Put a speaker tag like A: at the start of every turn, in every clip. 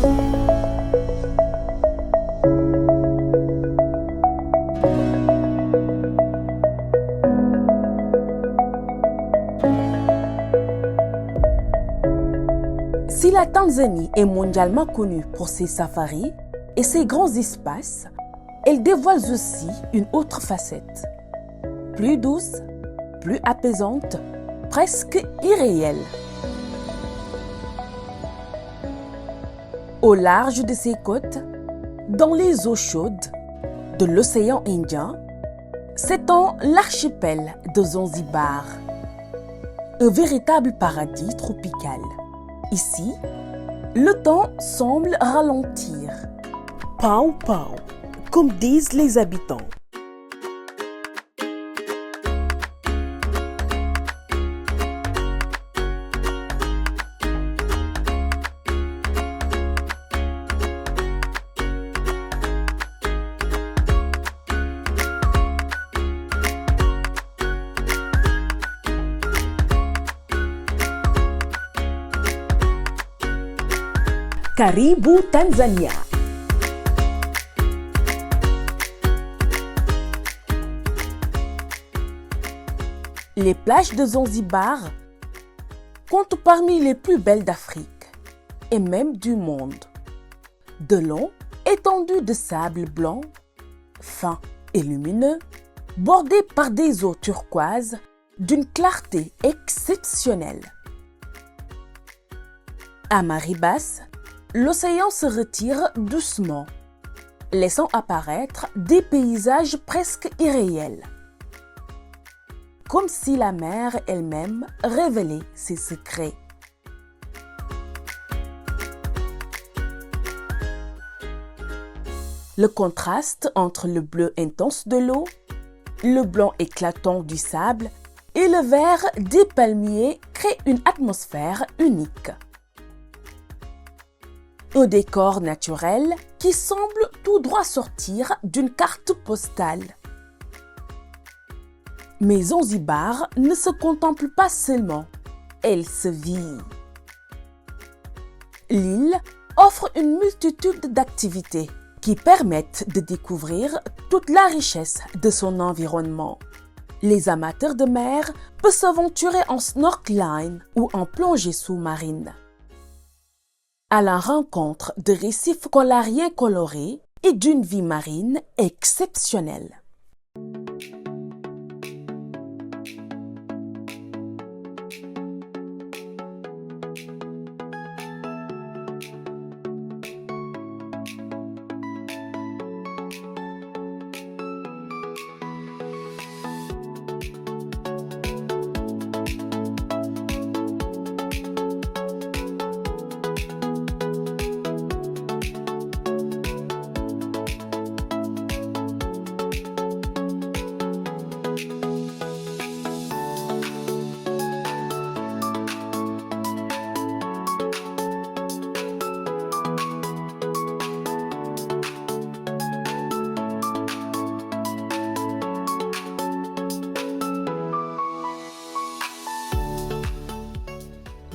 A: Si la Tanzanie est mondialement connue pour ses safaris et ses grands espaces, elle dévoile aussi une autre facette, plus douce, plus apaisante, presque irréelle. Au large de ses côtes, dans les eaux chaudes de l'océan Indien, s'étend l'archipel de Zanzibar, un véritable paradis tropical. Ici, le temps semble ralentir. Pau pau, comme disent les habitants. Karibu Tanzania. Les plages de Zanzibar comptent parmi les plus belles d'Afrique et même du monde. De longues étendues de sable blanc, fin et lumineux, bordées par des eaux turquoises d'une clarté exceptionnelle. À marée basse, l'océan se retire doucement, laissant apparaître des paysages presque irréels, comme si la mer elle-même révélait ses secrets. Le contraste entre le bleu intense de l'eau, le blanc éclatant du sable et le vert des palmiers crée une atmosphère unique. Un décor naturel qui semble tout droit sortir d'une carte postale. Mais Zanzibar ne se contemple pas seulement, elle se vit. L'île offre une multitude d'activités qui permettent de découvrir toute la richesse de son environnement. Les amateurs de mer peuvent s'aventurer en snorkeling ou en plongée sous-marine, à la rencontre de récifs coralliens colorés et d'une vie marine exceptionnelle.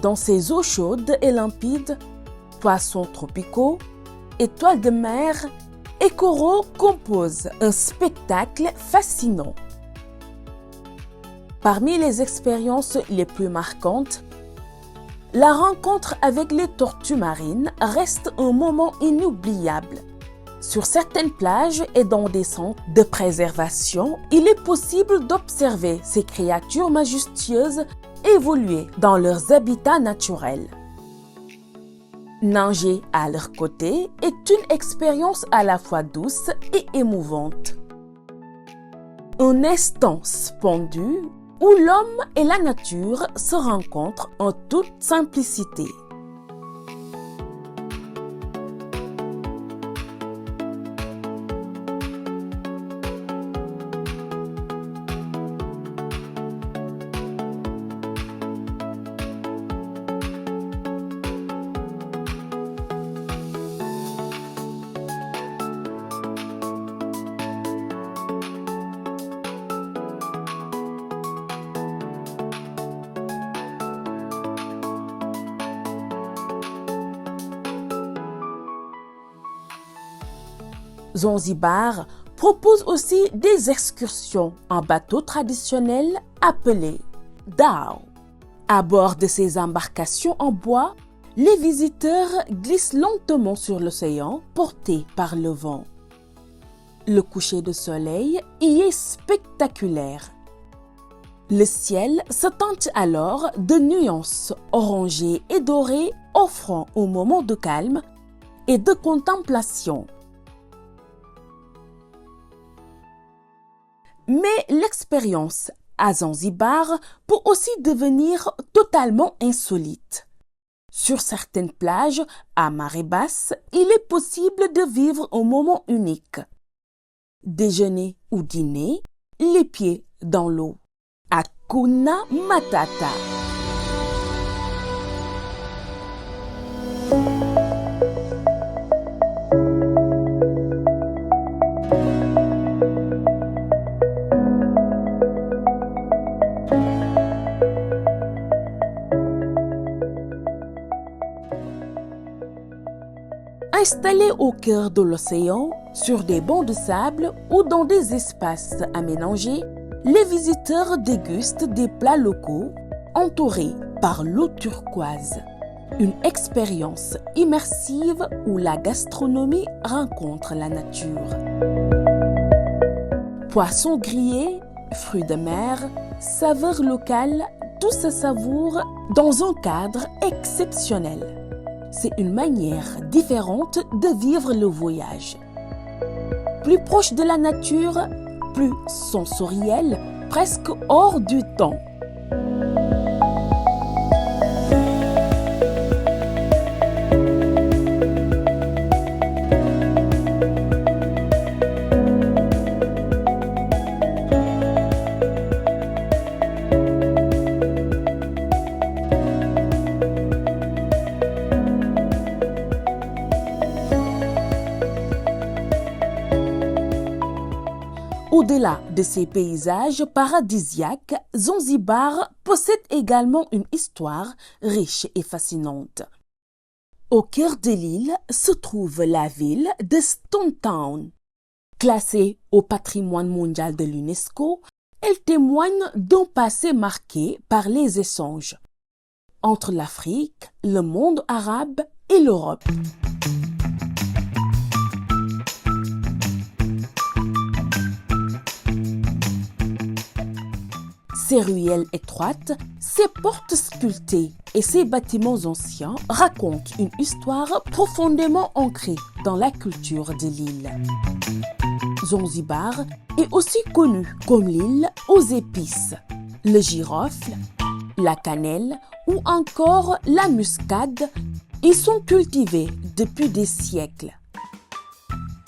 A: Dans ces eaux chaudes et limpides, poissons tropicaux, étoiles de mer et coraux composent un spectacle fascinant. Parmi les expériences les plus marquantes, la rencontre avec les tortues marines reste un moment inoubliable. Sur certaines plages et dans des centres de préservation, il est possible d'observer ces créatures majestueuses évoluer dans leurs habitats naturels. Nager à leur côté est une expérience à la fois douce et émouvante. Un instant splendide où l'homme et la nature se rencontrent en toute simplicité. Zanzibar propose aussi des excursions en bateau traditionnel appelées dhow. À bord de ces embarcations en bois, les visiteurs glissent lentement sur l'océan portés par le vent. Le coucher de soleil y est spectaculaire. Le ciel se teinte alors de nuances orangées et dorées, offrant un moment de calme et de contemplation. Mais l'expérience à Zanzibar peut aussi devenir totalement insolite. Sur certaines plages, à marée basse, il est possible de vivre un moment unique. Déjeuner ou dîner, les pieds dans l'eau. Hakuna Matata. Installés au cœur de l'océan, sur des bancs de sable ou dans des espaces aménagés, les visiteurs dégustent des plats locaux entourés par l'eau turquoise. Une expérience immersive où la gastronomie rencontre la nature. Poissons grillés, fruits de mer, saveurs locales, tout se savoure dans un cadre exceptionnel. C'est une manière différente de vivre le voyage. Plus proche de la nature, plus sensoriel, presque hors du temps. Au-delà de ces paysages paradisiaques, Zanzibar possède également une histoire riche et fascinante. Au cœur de l'île se trouve la ville de Stone Town. Classée au patrimoine mondial de l'UNESCO, elle témoigne d'un passé marqué par les échanges entre l'Afrique, le monde arabe et l'Europe. Ses ruelles étroites, ses portes sculptées et ses bâtiments anciens racontent une histoire profondément ancrée dans la culture de l'île. Zanzibar est aussi connue comme l'île aux épices. Le girofle, la cannelle ou encore la muscade y sont cultivés depuis des siècles.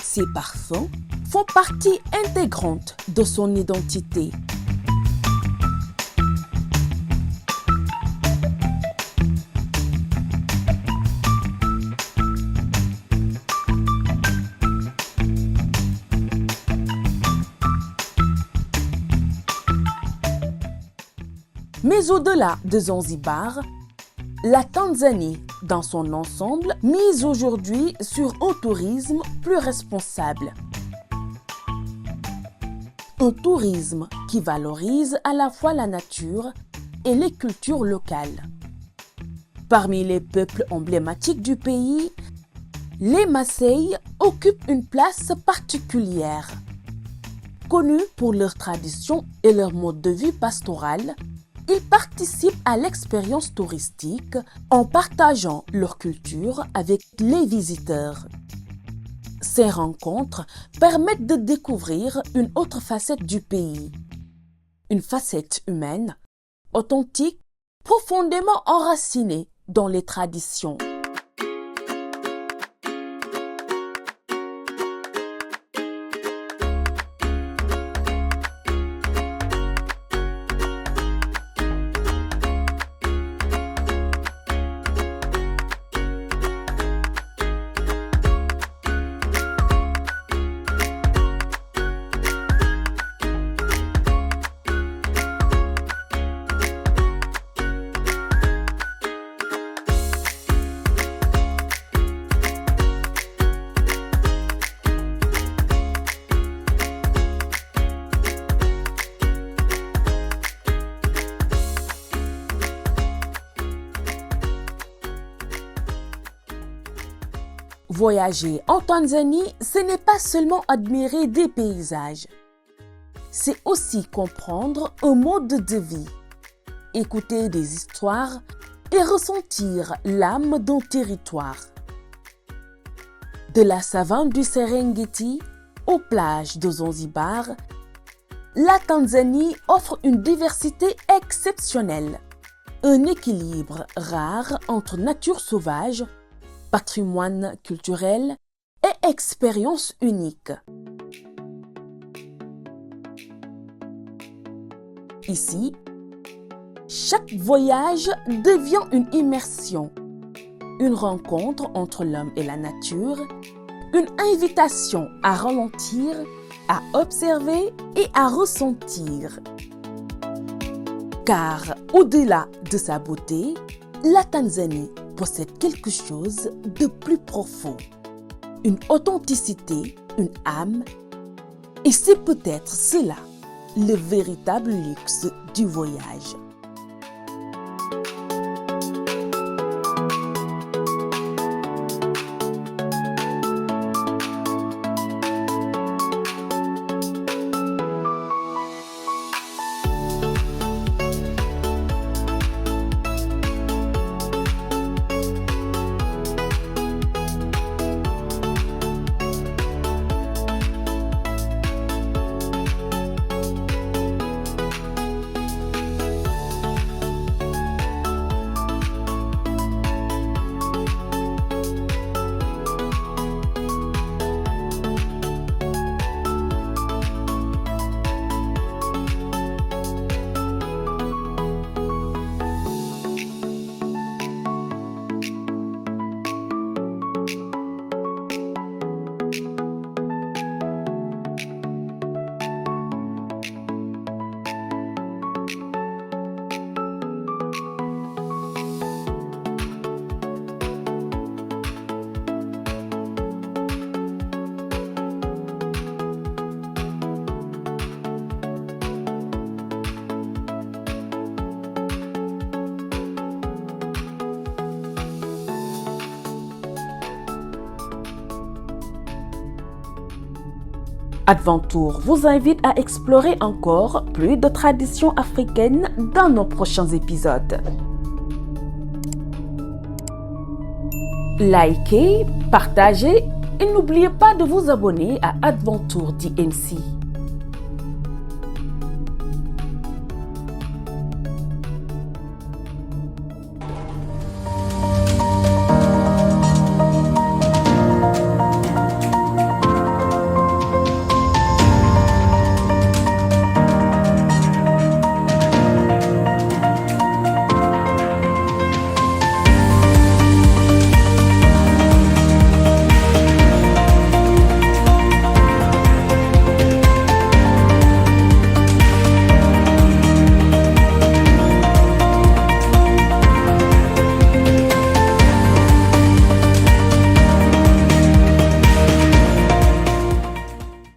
A: Ces parfums font partie intégrante de son identité. Mais au-delà de Zanzibar, la Tanzanie, dans son ensemble, mise aujourd'hui sur un tourisme plus responsable. Un tourisme qui valorise à la fois la nature et les cultures locales. Parmi les peuples emblématiques du pays, les Maasai occupent une place particulière. Connus pour leurs traditions et leur mode de vie pastoral, ils participent à l'expérience touristique en partageant leur culture avec les visiteurs. Ces rencontres permettent de découvrir une autre facette du pays. Une facette humaine, authentique, profondément enracinée dans les traditions. Voyager en Tanzanie, ce n'est pas seulement admirer des paysages. C'est aussi comprendre un mode de vie, écouter des histoires et ressentir l'âme d'un territoire. De la savane du Serengeti aux plages de Zanzibar, la Tanzanie offre une diversité exceptionnelle, un équilibre rare entre nature sauvage, patrimoine culturel et expérience unique. Ici, chaque voyage devient une immersion, une rencontre entre l'homme et la nature, une invitation à ralentir, à observer et à ressentir. Car au-delà de sa beauté, la Tanzanie possède quelque chose de plus profond, une authenticité, une âme, et c'est peut-être cela, le véritable luxe du voyage. Adventure vous invite à explorer encore plus de traditions africaines dans nos prochains épisodes. Likez, partagez et n'oubliez pas de vous abonner à Adventure DMC.